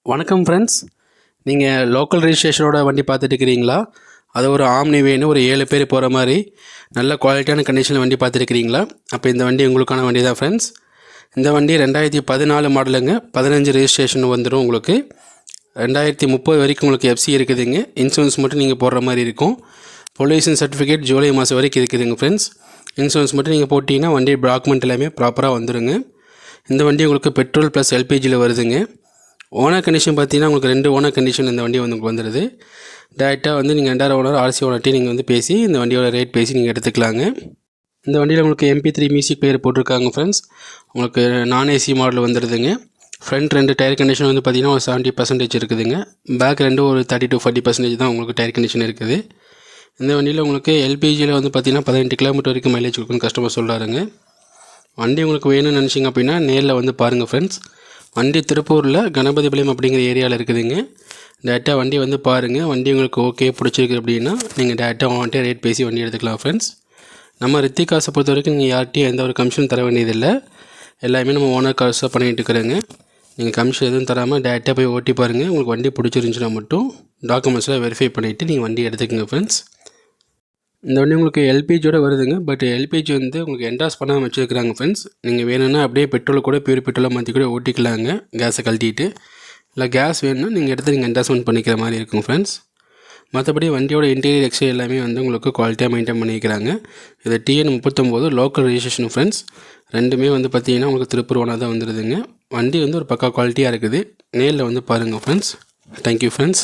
வணக்கம் ஃப்ரெண்ட்ஸ், நீங்கள் லோக்கல் ரெஜிஸ்ட்ரேஷனோட வண்டி பார்த்துட்டு இருக்கிறீங்களா? அது ஒரு ஆம்னி வேணும், ஒரு 7 பேர் போகிற மாதிரி நல்ல குவாலிட்டியான கண்டிஷனில் வண்டி பார்த்துருக்கிறீங்களா? அப்போ இந்த வண்டி உங்களுக்கான வண்டி தான் ஃப்ரெண்ட்ஸ். இந்த வண்டி 2014 மாடலுங்க, 15 ரெஜிஸ்ட்ரேஷன் வந்துடும். உங்களுக்கு 2030 வரைக்கும் உங்களுக்கு எஃப்சி இருக்குதுங்க. இன்சூரன்ஸ் மட்டும் நீங்கள் போடுற மாதிரி இருக்கும். பொல்யூஷன் சர்டிஃபிகேட் ஜூலை மாதம் வரைக்கும் இருக்குதுங்க ஃப்ரெண்ட்ஸ். இன்சூரன்ஸ் மட்டும் நீங்கள் போட்டிங்கன்னா வண்டி டாக்குமெண்ட் எல்லாமே ப்ராப்பராக வந்துடுங்க. இந்த வண்டி உங்களுக்கு பெட்ரோல் ப்ளஸ் எல்பிஜியில் வருதுங்க. ஓனர் கண்டிஷன் பார்த்தீங்கன்னா உங்களுக்கு 2 ஓனர் கண்டிஷன் இந்த வண்டி வந்து உங்களுக்கு வந்துடுது. டேரெக்டாக வந்து நீங்கள் 2 ஓனர் ஆர்சி ஓனர்ட்டி நீங்கள் வந்து பேசி இந்த வண்டியோட ரேட் பேசி நீங்கள் எடுத்துக்கலாங்க. இந்த வண்டியில் உங்களுக்கு MP3 மியூசிக் பிளேயர் போட்டிருக்காங்க ஃப்ரெண்ட்ஸ். உங்களுக்கு நான் ஏசி மாடல் வந்துடுதுங்க. ஃப்ரண்ட் 2 டயர் கண்டிஷன் வந்து பார்த்திங்கன்னா ஒரு 70% இருக்குதுங்க. பேக் 2 ஒரு 30 to 40% தான் உங்களுக்கு டயர் கண்டிஷன் இருக்குது. இந்த வண்டியில் உங்களுக்கு எல்பிஜியில் வந்து பார்த்திங்கன்னா 18 கிலோமீட்டர் வரைக்கும் மைலேஜ் கொடுக்குன்னு கஸ்டமர் சொல்கிறாருங்க. வண்டி உங்களுக்கு வேணும்னு நினச்சிங்க அப்படின்னா நேரில் வந்து பாருங்கள் ஃப்ரெண்ட்ஸ். வண்டி திருப்பூரில் கணபதிபாளையம் அப்படிங்கிற ஏரியாவில் இருக்குதுங்க. டேரெக்டாக வண்டி வந்து பாருங்கள். வண்டி உங்களுக்கு ஓகே பிடிச்சிருக்கு அப்படின்னா நீங்கள் டேரெக்டாக வந்துட்டு ரேட் பேசி வண்டி எடுத்துக்கலாம் ஃப்ரெண்ட்ஸ். நம்ம ரித்தி காசை பொறுத்த வரைக்கும் நீங்கள் யார்கிட்டையும் எந்த ஒரு கமிஷன் தர வேண்டியதில்லை. எல்லாமே நம்ம ஓனர் காசாக பண்ணிகிட்டு இருக்கிறேங்க. நீங்கள் கமிஷன் எதுவும் தராமல் டேரெக்டாக போய் ஓட்டி பாருங்கள். உங்களுக்கு வண்டி பிடிச்சிருந்துச்சுன்னா மட்டும் டாக்குமெண்ட்ஸ்லாம் வெரிஃபை பண்ணிவிட்டு நீங்கள் வண்டி எடுத்துக்கோங்க ஃப்ரெண்ட்ஸ். இந்த வண்டி உங்களுக்கு எல்பிஜியோட வருதுங்க. பட் எல்பிஜி வந்து உங்களுக்கு என்டாஸ் பண்ணாமல் வச்சுருக்கிறாங்க ஃப்ரெண்ட்ஸ். நீங்கள் வேணும்னா அப்படியே பெட்ரோல் கூட பியூர் பெட்ரோலாக மாற்றி கூட ஓட்டிக்கலாங்க, கேஸை கழட்டிட்டு. இல்லை கேஸ் வேணும்னா நீங்கள் எடுத்து நீங்கள் என்டாஸ்மெண்ட் பண்ணிக்கிற மாதிரி இருக்கும் ஃப்ரெண்ட்ஸ். மற்றபடி வண்டியோட இன்டீரியர் எக்ஸ்டீரியர் எல்லாமே வந்து உங்களுக்கு குவாலிட்டியாக மெயின்டைன் பண்ணிக்கிறாங்க. இது TN39 லோக்கல் ரெஜிஸ்ட்ரேஷன் ஃப்ரெண்ட்ஸ். ரெண்டுமே வந்து பார்த்தீங்கன்னா உங்களுக்கு திருப்பூர் ஓனர் தான் வந்துடுதுங்க. வண்டி வந்து ஒரு பக்கா குவாலிட்டியாக இருக்குது. நேரில் வந்து பாருங்கள் ஃப்ரெண்ட்ஸ். Thank you friends.